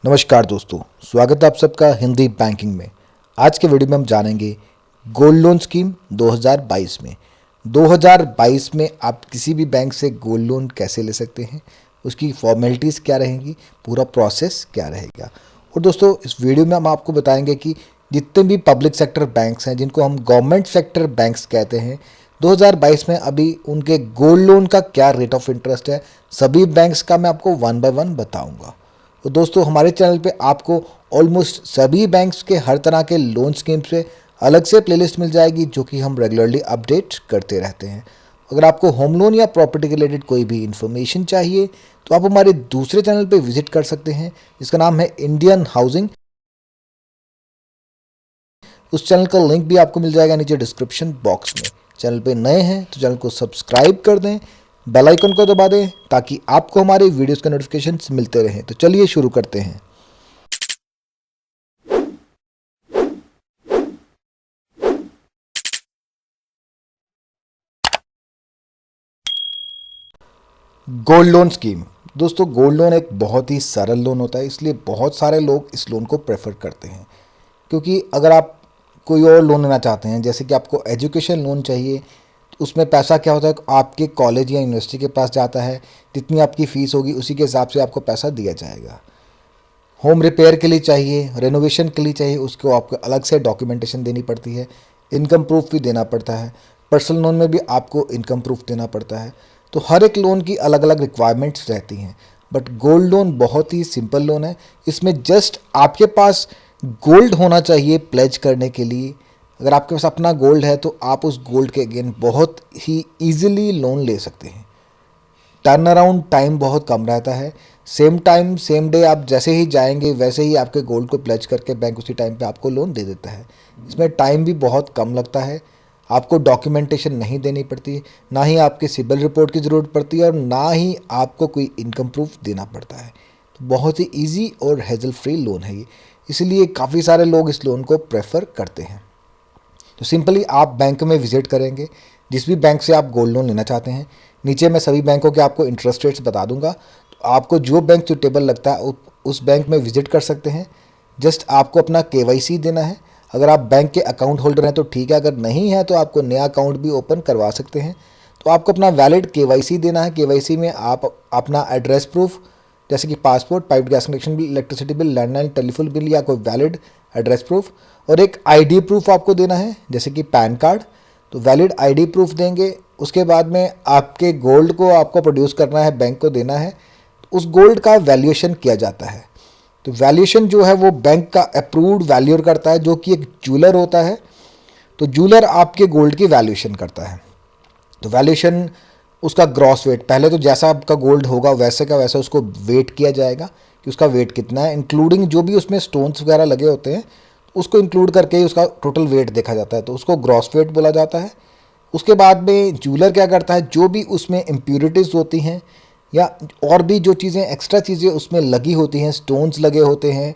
नमस्कार दोस्तों, स्वागत है आप सबका हिंदी बैंकिंग में। आज के वीडियो में हम जानेंगे गोल्ड लोन स्कीम 2022 में। 2022 में आप किसी भी बैंक से गोल्ड लोन कैसे ले सकते हैं, उसकी फॉर्मेलिटीज़ क्या रहेंगी, पूरा प्रोसेस क्या रहेगा। और दोस्तों इस वीडियो में हम आपको बताएंगे कि जितने भी पब्लिक सेक्टर बैंक्स हैं, जिनको हम गवर्नमेंट सेक्टर बैंक्स कहते हैं, 2022 में अभी उनके गोल्ड लोन का क्या रेट ऑफ इंटरेस्ट है, सभी बैंक्स का मैं आपको वन बाय वन बताऊँगा। तो दोस्तों हमारे चैनल पे आपको ऑलमोस्ट सभी बैंक्स के हर तरह के लोन स्कीम्स पे अलग से प्लेलिस्ट मिल जाएगी, जो कि हम रेगुलरली अपडेट करते रहते हैं। अगर आपको होम लोन या प्रॉपर्टी के रिलेटेड कोई भी इन्फॉर्मेशन चाहिए तो आप हमारे दूसरे चैनल पे विजिट कर सकते हैं, जिसका नाम है इंडियन हाउसिंग। उस चैनल का लिंक भी आपको मिल जाएगा नीचे डिस्क्रिप्शन बॉक्स में। चैनल पे नए हैं तो चैनल को सब्सक्राइब कर दें, बेल आइकन को दबा दें ताकि आपको हमारे वीडियोस के नोटिफिकेशंस मिलते रहें। तो चलिए शुरू करते हैं। Gold loan scheme. दोस्तों गोल्ड लोन एक बहुत ही सरल लोन होता है, इसलिए बहुत सारे लोग इस लोन को प्रेफर करते हैं। क्योंकि अगर आप कोई और लोन लेना चाहते हैं, जैसे कि आपको एजुकेशन लोन चाहिए, तो उसमें पैसा क्या होता है, आपके कॉलेज या यूनिवर्सिटी के पास जाता है, जितनी आपकी फ़ीस होगी उसी के हिसाब से आपको पैसा दिया जाएगा। होम रिपेयर के लिए चाहिए, रेनोवेशन के लिए चाहिए, उसको आपको अलग से डॉक्यूमेंटेशन देनी पड़ती है, इनकम प्रूफ भी देना पड़ता है। पर्सनल लोन में भी आपको इनकम प्रूफ देना पड़ता है। तो हर एक लोन की अलग अलग रिक्वायरमेंट्स रहती हैं। बट गोल्ड लोन बहुत ही सिंपल लोन है। इसमें जस्ट आपके पास गोल्ड होना चाहिए प्लेज करने के लिए। अगर आपके पास अपना गोल्ड है तो आप उस गोल्ड के अगेन बहुत ही ईजिली लोन ले सकते हैं। टर्न अराउंड टाइम बहुत कम रहता है। सेम टाइम सेम डे आप जैसे ही जाएंगे वैसे ही आपके गोल्ड को प्लेज करके बैंक उसी टाइम पे आपको लोन दे देता है। इसमें टाइम भी बहुत कम लगता है। आपको डॉक्यूमेंटेशन नहीं देनी पड़ती, ना ही आपके सिबिल रिपोर्ट की ज़रूरत पड़ती है, और ना ही आपको कोई इनकम प्रूफ देना पड़ता है। तो बहुत ही ईजी और हेजल फ्री लोन है ये, इसलिए काफ़ी सारे लोग इस लोन को प्रेफर करते हैं। तो सिंपली आप बैंक में विजिट करेंगे, जिस भी बैंक से आप गोल्ड लोन लेना चाहते हैं। नीचे मैं सभी बैंकों के आपको इंटरेस्ट रेट्स बता दूंगा, तो आपको जो बैंक सुटेबल लगता है उस बैंक में विजिट कर सकते हैं। जस्ट आपको अपना KYC देना है। अगर आप बैंक के अकाउंट होल्डर हैं तो ठीक है, अगर नहीं है तो आपको नया अकाउंट भी ओपन करवा सकते हैं। तो आपको अपना वैलिड KYC देना है। KYC में आप अपना एड्रेस प्रूफ, जैसे कि passport, pipe gas connection bill, electricity bill, landline telephone bill या कोई वैलिड एड्रेस प्रूफ, और एक ID प्रूफ आपको देना है, जैसे कि पैन कार्ड। तो वैलिड ID प्रूफ देंगे। उसके बाद में आपके गोल्ड को आपको प्रोड्यूस करना है, बैंक को देना है। उस गोल्ड का वैल्यूएशन किया जाता है। तो वैल्यूएशन जो है वो बैंक का अप्रूव्ड वैल्यूअर करता है, जो कि एक ज्वेलर होता है। तो ज्वेलर आपके गोल्ड की वैल्यूएशन करता है। तो वैल्यूएशन उसका ग्रॉस वेट, पहले तो जैसा आपका गोल्ड होगा वैसे का वैसा उसको वेट किया जाएगा कि उसका वेट कितना है, इंक्लूडिंग जो भी उसमें स्टोन्स वगैरह लगे होते हैं उसको इंक्लूड करके ही उसका टोटल वेट देखा जाता है। तो उसको ग्रॉस वेट बोला जाता है। उसके बाद में ज्वेलर क्या करता है, जो भी उसमें इम्प्योरिटीज़ होती हैं या और भी जो चीज़ें एक्स्ट्रा चीज़ें उसमें लगी होती हैं, स्टोन्स लगे होते हैं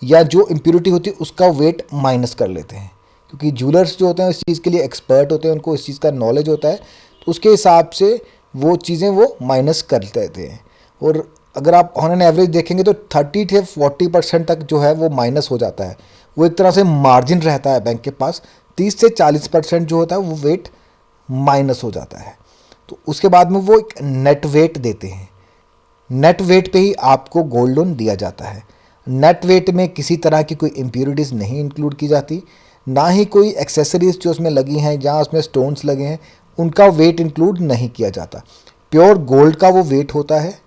या जो इम्प्योरिटी होती है, उसका वेट माइनस कर लेते हैं। क्योंकि ज्वेलर्स जो होते हैं इस चीज़ के लिए एक्सपर्ट होते हैं, उनको इस चीज़ का नॉलेज होता है। तो उसके हिसाब से वो चीज़ें वो माइनस कर देते हैं। और अगर आप ऑन एन एवरेज देखेंगे तो 30 से 40% तक जो है वो माइनस हो जाता है। वो एक तरह से मार्जिन रहता है बैंक के पास। 30 से 40% जो होता है वो वेट माइनस हो जाता है। तो उसके बाद में वो एक नेट वेट देते हैं। नेट वेट पे ही आपको गोल्ड लोन दिया जाता है। नेट वेट में किसी तरह की कोई इम्प्योरिटीज़ नहीं इंक्लूड की जाती, ना ही कोई एक्सेसरीज जो उसमें लगी हैं, जहाँ उसमें स्टोन्स लगे हैं, उनका वेट इंक्लूड नहीं किया जाता। प्योर गोल्ड का वो वेट होता है।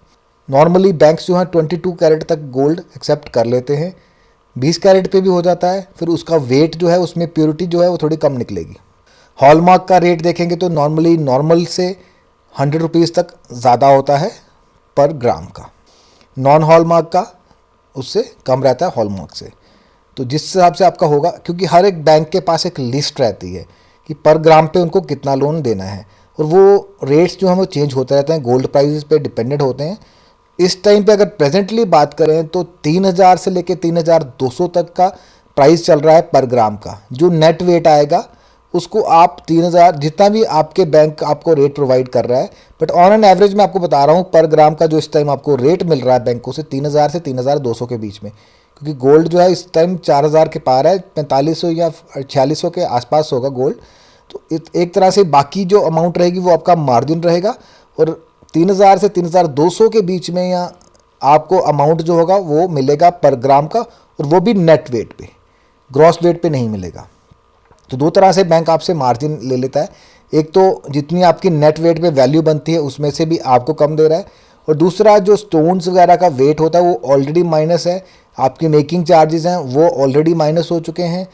नॉर्मली बैंक्स जो हैं 22 कैरेट तक गोल्ड एक्सेप्ट कर लेते हैं। 20 कैरेट पे भी हो जाता है, फिर उसका वेट जो है उसमें प्योरिटी जो है वो थोड़ी कम निकलेगी। हॉलमार्क का रेट देखेंगे तो नॉर्मली नॉर्मल से 100 रुपीज़ तक ज़्यादा होता है पर ग्राम का। नॉन हॉलमार्क का उससे कम रहता है हॉलमार्क से। तो जिस हिसाब से आपका होगा, क्योंकि हर एक बैंक के पास एक लिस्ट रहती है कि पर ग्राम पे उनको कितना लोन देना है, और वो रेट्स जो हैं वो चेंज होते रहते हैं, गोल्ड प्राइसेस पे डिपेंडेंट होते हैं। इस टाइम पे अगर प्रेजेंटली बात करें तो 3000 से लेके 3200 तक का प्राइस चल रहा है पर ग्राम का। जो नेट वेट आएगा उसको आप 3,000 जितना भी आपके बैंक आपको रेट प्रोवाइड कर रहा है, बट ऑन एन एवरेज मैं आपको बता रहा हूँ पर ग्राम का जो इस टाइम आपको रेट मिल रहा है बैंकों से 3,000 से 3,200 के बीच में, क्योंकि गोल्ड जो है इस टाइम 4,000 के पार है, 4,500 या 4,600 के आसपास होगा गोल्ड। तो एक तरह से बाकी जो अमाउंट रहेगी वो आपका मार्जिन रहेगा, और 3,000 से 3,200 के बीच में या आपको अमाउंट जो होगा वो मिलेगा पर ग्राम का, और वो भी नेट वेट पे, ग्रॉस वेट पे नहीं मिलेगा। तो दो तरह से बैंक आपसे मार्जिन ले लेता है, एक तो जितनी आपकी नेट वेट पे वैल्यू बनती है उसमें से भी आपको कम दे रहा है, और दूसरा जो स्टोन्स वगैरह का वेट होता है वो ऑलरेडी माइनस है, आपकी मेकिंग चार्जेस हैं वो ऑलरेडी माइनस हो चुके हैं,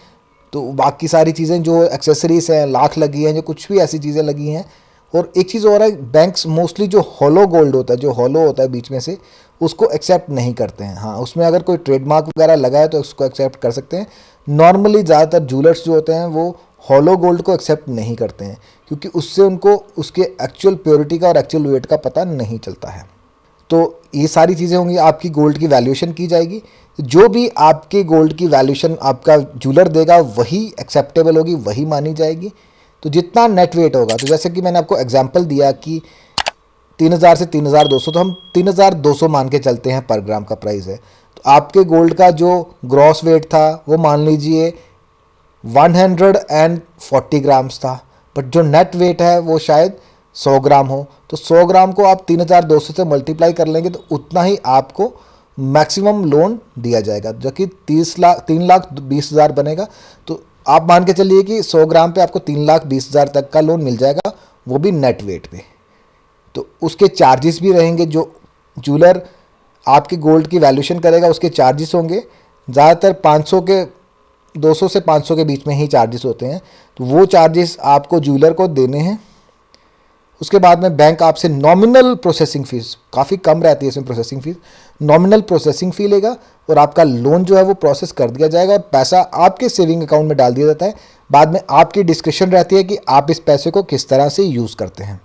तो बाकी सारी चीज़ें जो एक्सेसरीज हैं, लाख लगी हैं, जो कुछ भी ऐसी चीज़ें लगी हैं। और एक चीज़ और है, बैंक्स मोस्टली जो हॉलो गोल्ड होता है, जो हॉलो होता है बीच में से, उसको एक्सेप्ट नहीं करते हैं। हाँ, उसमें अगर कोई ट्रेडमार्क वगैरह लगा है तो उसको एक्सेप्ट कर सकते हैं। नॉर्मली ज़्यादातर ज्वेलर्स जो होते हैं वो हॉलो गोल्ड को एक्सेप्ट नहीं करते हैं, क्योंकि उससे उनको उसके एक्चुअल प्योरिटी का और एक्चुअल वेट का पता नहीं चलता है। तो ये सारी चीज़ें होंगी, आपकी गोल्ड की वैल्यूएशन की जाएगी, जो भी आपके गोल्ड की वैल्यूएशन आपका ज्वेलर देगा वही एक्सेप्टेबल होगी, वही मानी जाएगी। तो जितना नेट वेट होगा, तो जैसे कि मैंने आपको एग्जांपल दिया कि 3,000 से 3,200, तो हम 3,200 मान के चलते हैं पर ग्राम का प्राइस है। तो आपके गोल्ड का जो ग्रॉस वेट था वो मान लीजिए 140 ग्राम्स था, बट जो नेट वेट है वो शायद 100 ग्राम हो। तो 100 ग्राम को आप 3,200 से मल्टीप्लाई कर लेंगे तो उतना ही आपको मैक्सिमम लोन दिया जाएगा, जो कि 3,20,000 बनेगा। तो आप मान के चलिए कि 100 ग्राम पे आपको 3,20,000 तक का लोन मिल जाएगा, वो भी नेट वेट पे। तो उसके चार्जेस भी रहेंगे, जो ज्वेलर आपके गोल्ड की वैल्यूएशन करेगा उसके चार्जेस होंगे, ज़्यादातर 500 के 200 से 500 के बीच में ही चार्जेस होते हैं, तो वो चार्जेस आपको ज्वेलर को देने हैं। उसके बाद में बैंक आपसे नॉमिनल प्रोसेसिंग फ़ीस, काफ़ी कम रहती है इसमें processing fees, nominal processing fee लेगा और आपका लोन जो है वो प्रोसेस कर दिया जाएगा और पैसा आपके सेविंग अकाउंट में डाल दिया जाता है। बाद में आपकी डिस्कशन रहती है कि आप इस पैसे को किस तरह से यूज़ करते हैं।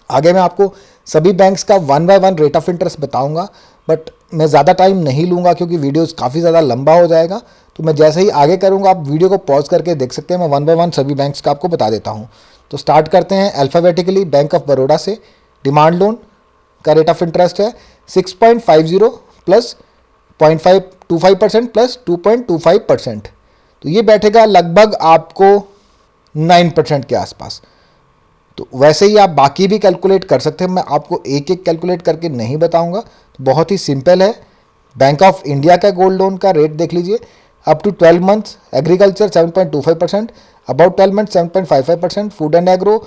आगे मैं आपको सभी बैंक्स का 1 बाय 1 रेट ऑफ इंटरेस्ट बताऊंगा, बट मैं ज़्यादा टाइम नहीं लूँगा क्योंकि वीडियोस काफ़ी ज़्यादा लंबा हो जाएगा। तो मैं जैसे ही आगे करूँगा आप वीडियो को पॉज करके देख सकते हैं, मैं 1 बाय 1 सभी बैंक्स का आपको बता देता हूँ। तो स्टार्ट करते हैं अल्फ़ाबेटिकली। बैंक ऑफ बड़ौदा से डिमांड लोन का रेट ऑफ इंटरेस्ट है 6.50 प्लस 0.25% प्लस 2.25%, तो ये बैठेगा लगभग आपको 9% के आसपास। तो वैसे ही आप बाकी भी कैलकुलेट कर सकते हैं, मैं आपको एक एक कैलकुलेट करके नहीं बताऊंगा, तो बहुत ही सिंपल है। बैंक ऑफ इंडिया का गोल्ड लोन का रेट देख लीजिए, up to 12 months agriculture 7.25%, about 12 month 7.55%, food and agro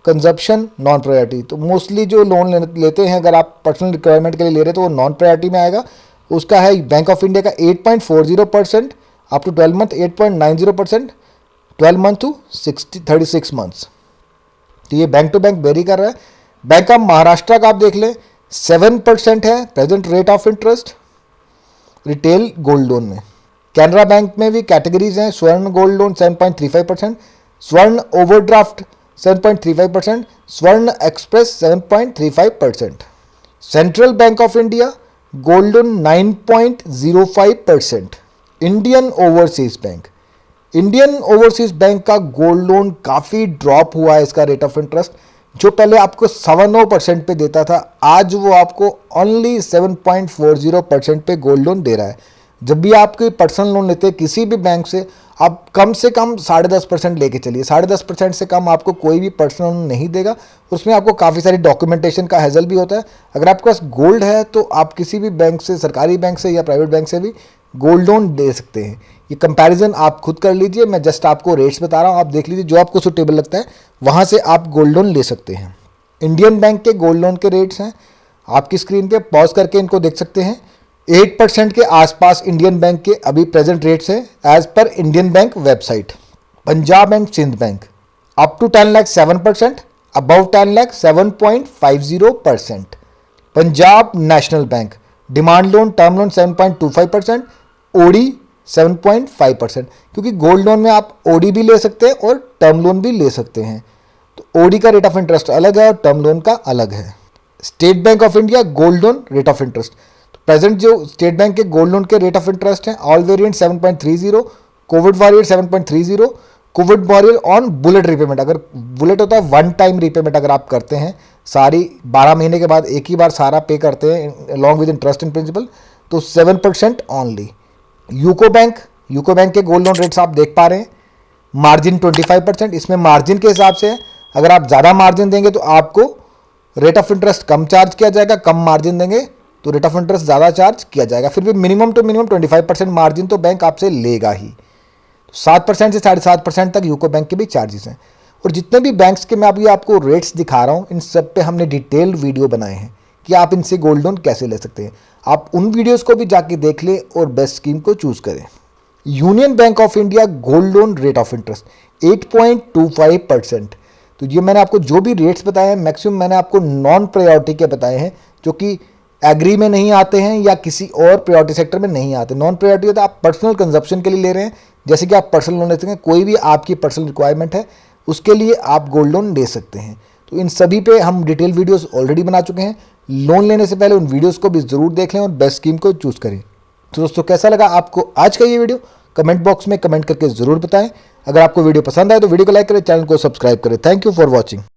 consumption non priority. तो मोस्टली जो लोन लेते हैं अगर आप पर्सनल रिक्वायरमेंट के लिए ले रहे हैं तो वो नॉन प्रायोरिटी में आएगा। उसका है बैंक ऑफ इंडिया का 8.40%, up to 12 month 8.90%, 12 month to 36 months. तो ये बैंक टू बैंक वेरी कर रहा है। बैंक ऑफ महाराष्ट्र का आप देख लें 7% है present rate of interest retail gold loan में। कैनरा बैंक में भी कैटेगरीज हैं, स्वर्ण गोल्ड लोन 7.35%, स्वर्ण ओवरड्राफ्ट 7.35%, स्वर्ण express 7.35%। Central bank of India gold loan 9.05%। Indian overseas bank, Indian overseas bank का गोल्ड लोन काफ़ी ड्रॉप हुआ है इसका रेट ऑफ इंटरेस्ट, जो पहले आपको 7.9% पे देता था, आज वो आपको ओनली 7.40% पे गोल्ड लोन दे रहा है। जब भी आप कोई पर्सनल लोन लेते हैं किसी भी बैंक से, आप कम से कम 10.5% लेके चलिए। 10.5% से कम आपको कोई भी पर्सनल लोन नहीं देगा। उसमें आपको काफ़ी सारी डॉक्यूमेंटेशन का हैजल भी होता है। अगर आपके पास गोल्ड है तो आप किसी भी बैंक से, सरकारी बैंक से या प्राइवेट बैंक से भी गोल्ड लोन दे सकते हैं। ये कंपैरिजन आप खुद कर लीजिए, मैं जस्ट आपको रेट्स बता रहा हूँ, आप देख लीजिए जो आपको सूटेबल लगता है वहाँ से आप गोल्ड लोन ले सकते हैं। इंडियन बैंक के गोल्ड लोन के रेट्स हैं, आपकी स्क्रीन पे पॉज करके इनको देख सकते हैं। 8% के आसपास इंडियन बैंक के अभी प्रेजेंट रेट्स हैं as per Indian bank website. Punjab and Sind bank up to 10 lakh 7%, above 10 lakh 7.50%। Punjab national bank demand loan term loan 7.25%, OD 7.5%, क्योंकि गोल्ड लोन में आप ओडी भी ले सकते हैं और टर्म लोन भी ले सकते हैं। तो ओडी का रेट ऑफ इंटरेस्ट अलग है और टर्म लोन का अलग है। State bank of India gold loan rate of interest, तो प्रेजेंट जो स्टेट बैंक के गोल्ड लोन के रेट ऑफ इंटरेस्ट हैं, all variant 7.30, Covid warrior 7.30, Covid warrior on bullet repayment, अगर बुलेट होता है वन टाइम रीपेमेंट, अगर आप करते हैं सारी 12 महीने के बाद एक ही बार सारा पे करते हैं along with interest and principal, तो 7% ऑनली। यूको बैंक के गोल्ड लोन रेट्स आप देख पा रहे हैं, मार्जिन 25%, इसमें मार्जिन के हिसाब से है, अगर आप ज़्यादा मार्जिन देंगे तो आपको rate of interest come charge किया जाएगा, कम मार्जिन देंगे तो रेट ऑफ इंटरेस्ट ज़्यादा चार्ज किया जाएगा। फिर भी मिनिमम टू मिनिमम 25% मार्जिन तो बैंक आपसे लेगा ही। 7% से 7.5% तक यूको बैंक के भी चार्जेस हैं। और जितने भी बैंक्स के मैं अभी आपको रेट्स दिखा रहा हूँ, इन सब पे हमने डिटेल्ड वीडियो बनाए हैं कि आप इनसे गोल्ड लोन कैसे ले सकते हैं। आप उन वीडियोस को भी जाके देख लें और बेस्ट स्कीम को चूज़ करें। Union bank of India gold loan rate of interest 8.25%। तो ये मैंने आपको जो भी रेट्स बताए हैं मैक्सिमम मैंने आपको नॉन प्रायोरिटी के बताए हैं, जो कि एग्री में नहीं आते हैं या किसी और प्रायोरिटी सेक्टर में नहीं आते। नॉन प्रायोरिटी होता है आप पर्सनल कंजप्शन के लिए ले रहे हैं, जैसे कि आप पर्सनल लोन ले सकते हैं, कोई भी आपकी पर्सनल रिक्वायरमेंट है उसके लिए आप गोल्ड लोन ले सकते हैं। तो इन सभी पे हम डिटेल वीडियोस ऑलरेडी बना चुके हैं। लोन लेने से पहले उन वीडियोस को भी ज़रूर देख लें और बेस्ट स्कीम को चूज़ करें। तो दोस्तों कैसा लगा आपको आज का ये वीडियो, कमेंट बॉक्स में कमेंट करके ज़रूर बताएं। अगर आपको वीडियो पसंद आए तो वीडियो को लाइक करें, चैनल को सब्सक्राइब करें। Thank you for watching.